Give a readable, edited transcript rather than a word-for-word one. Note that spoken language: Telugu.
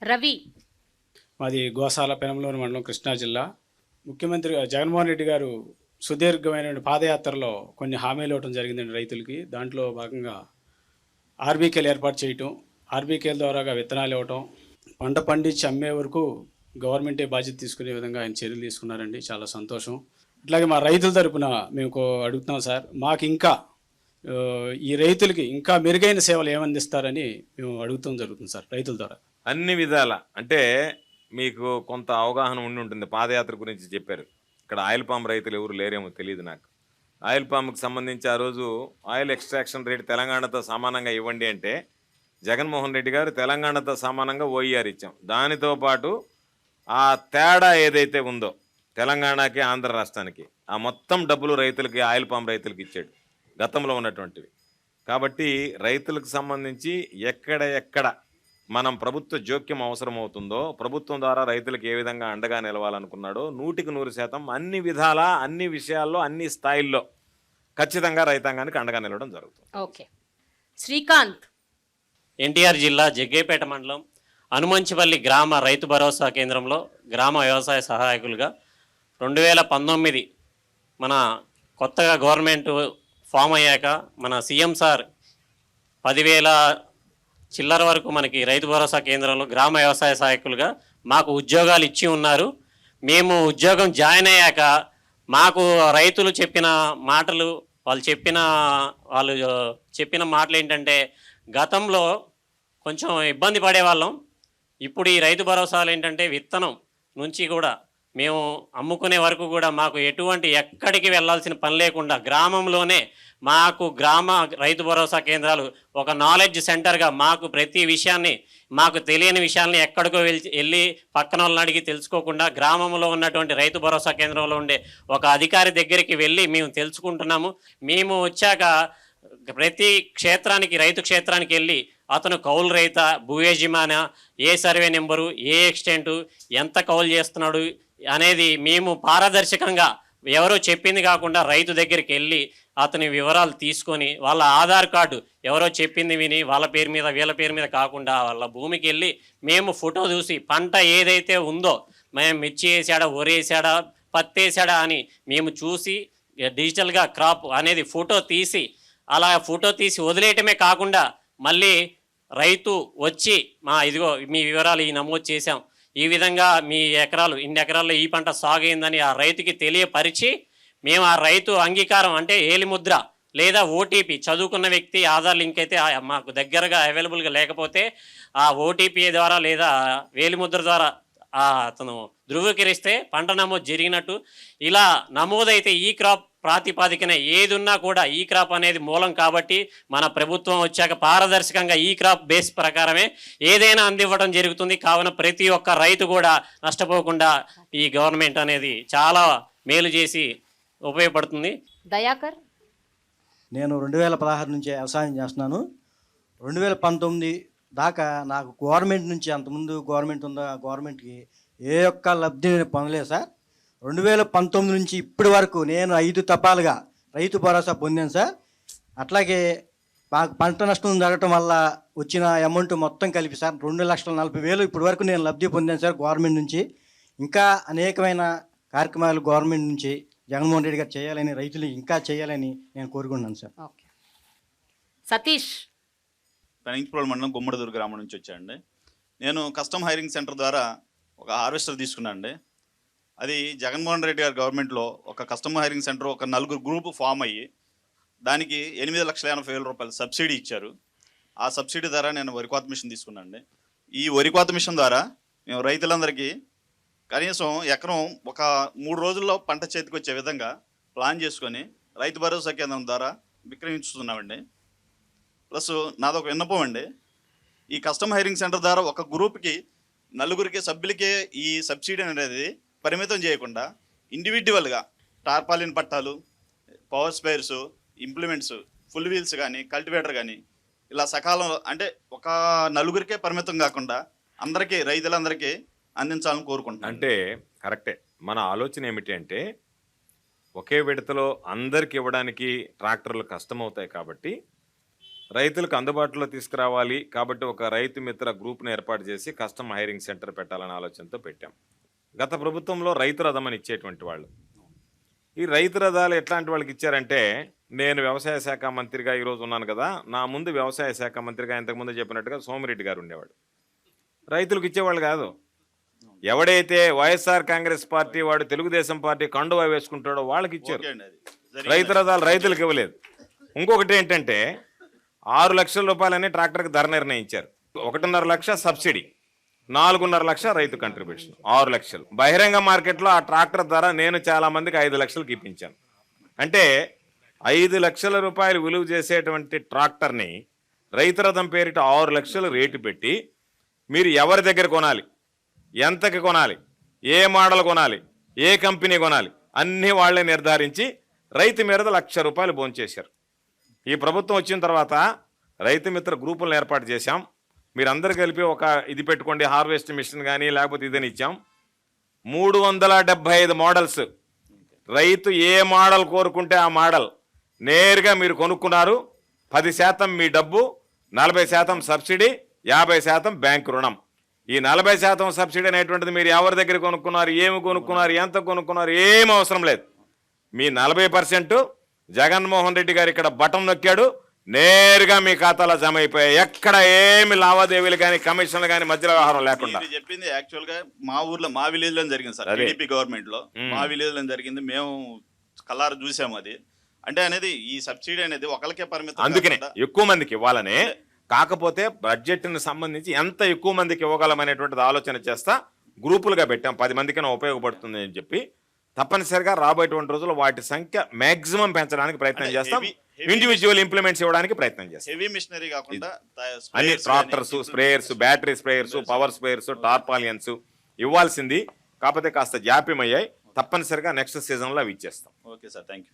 రవి. మాది గోసాల పెనంలోని మండలం కృష్ణా జిల్లా. ముఖ్యమంత్రి జగన్మోహన్ రెడ్డి గారు సుదీర్ఘమైన పాదయాత్రలో కొన్ని హామీలు ఇవ్వడం జరిగిందండి రైతులకి. దాంట్లో భాగంగా ఆర్బీకేలు ఏర్పాటు చేయటం, ఆర్బీకేల ద్వారాగా విత్తనాలు ఇవ్వటం, పంట పండించి అమ్మే వరకు గవర్నమెంటే బాధ్యత తీసుకునే విధంగా ఆయన చర్యలు తీసుకున్నారండి. చాలా సంతోషం. అట్లాగే మా రైతుల తరపున మేము అడుగుతున్నాం సార్, మాకు ఇంకా ఈ రైతులకి ఇంకా మెరుగైన సేవలు ఏమందిస్తారని మేము అడుగుతాం జరుగుతుంది సార్ రైతుల ద్వారా. అన్ని విధాల అంటే మీకు కొంత అవగాహన ఉండి ఉంటుంది. పాదయాత్ర గురించి చెప్పారు. ఇక్కడ ఆయిల్ పామ్ రైతులు ఎవరు లేరేమో తెలియదు నాకు. ఆయిల్ పామ్కి సంబంధించి ఆ రోజు ఆయిల్ ఎక్స్ట్రాక్షన్ రేట్ తెలంగాణతో సమానంగా ఇవ్వండి అంటే జగన్మోహన్ రెడ్డి గారు తెలంగాణతో సమానంగా ఓఈఆర్ ఇచ్చాం. దానితో పాటు ఆ తేడా ఏదైతే ఉందో తెలంగాణకి ఆంధ్ర రాష్ట్రానికి ఆ మొత్తం డబ్బులు రైతులకి, ఆయిల్ పామ్ రైతులకి ఇచ్చాడు గతంలో ఉన్నటువంటివి. కాబట్టి రైతులకు సంబంధించి ఎక్కడ మనం ప్రభుత్వ జోక్యం అవసరం అవుతుందో, ప్రభుత్వం ద్వారా రైతులకు ఏ విధంగా అండగా నిలవాలనుకున్నాడో 100% అన్ని విధాల, అన్ని విషయాల్లో, అన్ని స్థాయిల్లో ఖచ్చితంగా రైతాంగానికి అండగా నిలవడం జరుగుతుంది. ఓకే. శ్రీకాంత్. ఎన్టీఆర్ జిల్లా జగ్గేపేట మండలం అనుమంచిపల్లి గ్రామ రైతు భరోసా కేంద్రంలో గ్రామ వ్యవసాయ సహాయకులుగా 2019 మన కొత్తగా గవర్నమెంట్ ఫామ్ అయ్యాక మన సీఎం సార్ 10,000 చిల్లర వరకు మనకి రైతు భరోసా కేంద్రంలో గ్రామ వ్యవసాయ సహాయకులుగా మాకు ఉద్యోగాలు ఇచ్చి ఉన్నారు. మేము ఉద్యోగం జాయిన్ అయ్యాక మాకు రైతులు చెప్పిన మాటలు, వాళ్ళు చెప్పిన మాటలు ఏంటంటే, గతంలో కొంచెం ఇబ్బంది పడేవాళ్ళం. ఇప్పుడు ఈ రైతు భరోసాలు ఏంటంటే విత్తనం నుంచి కూడా మేము అమ్ముకునే వరకు కూడా మాకు ఎక్కడికి వెళ్ళాల్సిన పని లేకుండా గ్రామంలోనే మాకు గ్రామ రైతు భరోసా కేంద్రాలు ఒక నాలెడ్జ్ సెంటర్గా మాకు ప్రతి విషయాన్ని, మాకు తెలియని విషయాల్ని ఎక్కడికో వెళ్ళి పక్కన వాళ్ళని అడిగి తెలుసుకోకుండా గ్రామంలో ఉన్నటువంటి రైతు భరోసా కేంద్రంలో ఉండే ఒక అధికారి దగ్గరికి వెళ్ళి మేము తెలుసుకుంటున్నాము. మేము వచ్చాక ప్రతి క్షేత్రానికి, రైతు క్షేత్రానికి వెళ్ళి అతను కౌలు రైత, భూ యజమాన, ఏ సర్వే నెంబరు, ఏ ఎక్స్టెంటు, ఎంత కౌలు చేస్తున్నాడు అనేది మేము పారదర్శకంగా ఎవరో చెప్పింది కాకుండా రైతు దగ్గరికి వెళ్ళి అతని వివరాలు తీసుకొని వాళ్ళ ఆధార్ కార్డు ఎవరో చెప్పింది విని వాళ్ళ పేరు మీద వీళ్ళ పేరు మీద కాకుండా వాళ్ళ భూమికి వెళ్ళి మేము ఫోటో చూసి పంట ఏదైతే ఉందో, మేము మిర్చి వేసాడా, వరి వేసాడా, పత్తి వేసాడా అని మేము చూసి డిజిటల్గా క్రాప్ అనేది ఫోటో తీసి, అలా ఫోటో తీసి వదిలేయటమే కాకుండా మళ్ళీ రైతు వచ్చి ఇదిగో మీ వివరాలు ఈ నమోదు చేశాం, ఈ విధంగా మీ ఇన్ని ఎకరాల్లో ఈ పంట సాగు అయిందని ఆ రైతుకి తెలియపరిచి మేము ఆ రైతు అంగీకారం అంటే ఏలిముద్ర లేదా ఓటీపీ, చదువుకున్న వ్యక్తి ఆధార్ లింక్ అయితే మాకు దగ్గరగా అవైలబుల్గా లేకపోతే ఆ ఓటీపీ ద్వారా లేదా వేలిముద్ర ద్వారా అతను ధృవీకరిస్తే పంట నమోదు జరిగినట్టు. ఇలా నమోదైతే ఈ క్రాప్ ప్రాతిపాదికన ఏది ఉన్నా కూడా ఈ క్రాప్ అనేది మూలం కాబట్టి మన ప్రభుత్వం వచ్చాక పారదర్శకంగా ఈ క్రాప్ బేస్ ప్రకారమే ఏదైనా అందివ్వడం జరుగుతుంది. కావున ప్రతి ఒక్క రైతు కూడా నష్టపోకుండా ఈ గవర్నమెంట్ అనేది చాలా మేలు చేసి ఉపయోగపడుతుంది. దయాకర్. నేను 2016 నుంచి వ్యవసాయం చేస్తున్నాను. 2019 దాకా నాకు గవర్నమెంట్ నుంచి, అంతకుముందు గవర్నమెంట్ ఉందా, గవర్నమెంట్కి ఏ ఒక్క లబ్ధి పొందలేదు సార్. 2019 నుంచి ఇప్పటి వరకు నేను 5 తపాలుగా రైతు భరోసా పొందాను సార్. అట్లాగే మాకు పంట నష్టం జరగటం వల్ల వచ్చిన అమౌంట్ మొత్తం కలిపి సార్ 2,40,000 ఇప్పటి వరకు నేను లబ్ధి పొందాను సార్ గవర్నమెంట్ నుంచి. ఇంకా అనేకమైన కార్యక్రమాలు గవర్నమెంట్ నుంచి జగన్మోహన్ రెడ్డి గారు చేయాలని, రైతులు ఇంకా చేయాలని నేను కోరుకుంటున్నాను సార్. ఓకే. సతీష్. పెనంకిప్రోలు మండలం గుమ్మడిదూరు గ్రామం నుంచి వచ్చానండి. నేను కస్టమ్ హైరింగ్ సెంటర్ ద్వారా ఒక హార్వెస్టర్ తీసుకున్నాను అండి. అది జగన్మోహన్ రెడ్డి గారి గవర్నమెంట్లో ఒక కస్టమ్ హైరింగ్ సెంటర్ ఒక 4 గ్రూపు ఫామ్ అయ్యి దానికి 8,80,000 రూపాయలు సబ్సిడీ ఇచ్చారు. ఆ సబ్సిడీ ద్వారా నేను వరి కోత మిషన్ తీసుకున్నాను అండి. ఈ వరి కోత మిషన్ ద్వారా మేము రైతులందరికీ కనీసం ఎకరం ఒక 3 రోజుల్లో పంట చేతికి వచ్చే విధంగా ప్లాన్ చేసుకొని రైతు భరోసా కేంద్రం ద్వారా విక్రయించుతున్నామండి. ప్లస్ నాదొక విన్నపం అండి, ఈ కస్టమ్ హైరింగ్ సెంటర్ ద్వారా ఒక గ్రూప్కి 4 సభ్యులకే ఈ సబ్సిడీ అనేది పరిమితం చేయకుండా ఇండివిజువల్గా టార్పాలిన్ పట్టాలు, power spares, implements, full wheels కానీ, కల్టివేటర్ కానీ ఇలా సకాలంలో అంటే ఒక 4 పరిమితం కాకుండా అందరికీ, రైతులందరికీ అందించాలని కోరుకుంటున్నాను. అంటే కరెక్టే. మన ఆలోచన ఏమిటి అంటే ఒకే విడతలో అందరికి ఇవ్వడానికి ట్రాక్టర్లు కష్టమవుతాయి కాబట్టి రైతులకు అందుబాటులో తీసుకురావాలి కాబట్టి ఒక రైతు మిత్ర గ్రూప్ను ఏర్పాటు చేసి కస్టమ్ హైరింగ్ సెంటర్ పెట్టాలనే ఆలోచనతో పెట్టాం. గత ప్రభుత్వంలో రైతు రథం అని ఇచ్చేటువంటి వాళ్ళు. ఈ రైతు రథాలు ఎట్లాంటి వాళ్ళకి ఇచ్చారంటే, నేను వ్యవసాయ శాఖ మంత్రిగా ఈరోజు ఉన్నాను కదా, నా ముందు వ్యవసాయ శాఖ మంత్రిగా ఇంతకుముందు చెప్పినట్టుగా సోమిరెడ్డి గారు ఉండేవాడు. రైతులకు ఇచ్చేవాళ్ళు కాదు. ఎవడైతే వైఎస్ఆర్ కాంగ్రెస్ పార్టీ వాడు తెలుగుదేశం పార్టీ కండువా వేసుకుంటాడో వాళ్ళకి ఇచ్చారు. రైతు రథాలు రైతులకు ఇవ్వలేదు. ఇంకొకటి ఏంటంటే 6 లక్షల రూపాయలని ట్రాక్టర్కి ధర నిర్ణయించారు. 1.5 లక్ష సబ్సిడీ, 4.5 లక్ష రైతు కంట్రిబ్యూషన్, 6 లక్షలు. బహిరంగ మార్కెట్లో ఆ ట్రాక్టర్ ధర నేను చాలా మందికి 5 లక్షలకు ఇప్పించాను. అంటే 5 లక్షల రూపాయలు విలువ చేసేటువంటి ట్రాక్టర్ని రైతు రథం పేరిట 6 లక్షలు రేటు పెట్టి మీరు ఎవరి దగ్గర కొనాలి, ఎంతకి కొనాలి, ఏ మోడల్ కొనాలి, ఏ కంపెనీ కొనాలి అన్నీ వాళ్ళే నిర్ధారించి రైతు మీద 1 లక్ష రూపాయలు భోంచేశారు. ఈ ప్రభుత్వం వచ్చిన తర్వాత రైతు మిత్ర గ్రూపులను ఏర్పాటు చేశాం. మీరందరూ కలిపి ఒక ఇది పెట్టుకోండి, హార్వెస్ట్ మిషన్ కానీ లేకపోతే ఇదని ఇచ్చాం. 375 మోడల్స్, రైతు ఏ మోడల్ కోరుకుంటే ఆ మోడల్ నేరుగా మీరు కొనుక్కున్నారు. 10% మీ డబ్బు, 40% సబ్సిడీ, 50% బ్యాంకు రుణం. ఈ 40% సబ్సిడీ అనేటువంటిది మీరు ఎవరి దగ్గర కొనుక్కున్నారు, ఏమి కొనుక్కున్నారు, ఎంత కొనుక్కున్నారు ఏం అవసరం లేదు. మీ 40% జగన్మోహన్ రెడ్డి గారు ఇక్కడ బటన్ నొక్కాడు, నేరుగా మీ ఖాతాలో జమ అయిపోయాయి. ఎక్కడ ఏమి లావాదేవీలు కానీ కమిషన్లు కానీ మధ్య వ్యవహారం లేకుండా. ఇది చెప్పింది యాక్చువల్ గా మా ఊర్లో మా విలేజ్ లో జరిగింది సార్. టీడీపీ గవర్నమెంట్ లో మా విలేజ్ లో జరిగింది. మేము కలారు చూసాము అది. అంటే అనేది ఈ సబ్సిడీ అనేది ఒకరికే పరిమితం, అందుకనే ఎక్కువ మందికి ఇవ్వాలనే. కాకపోతే బడ్జెట్ని సంబంధించి ఎంత ఎక్కువ మందికి ఇవ్వగలమనేటువంటిది ఆలోచన చేస్తా గ్రూపులుగా పెట్టాం. 10 మందికైనా ఉపయోగపడుతుంది అని చెప్పి తప్పనిసరిగా రాబోయేటువంటి రోజుల్లో వాటి సంఖ్య మాక్సిమం పెంచడానికి ప్రయత్నం చేస్తాం. ఇండివిజువల్ ఇంప్లిమెంట్స్ ఇవ్వడానికి ప్రయత్నం చేస్తాం. హెవీ మిషనరీ కాకుండా అన్ని tractors, sprayers, battery sprayers, power sprayers, tarpaulins ఇవ్వాల్సింది. కాకపోతే కాస్త జాప్యం అయ్యాయి. తప్పనిసరిగా నెక్స్ట్ సీజన్లో అవి ఇచ్చేస్తాం. Okay sir, thank you.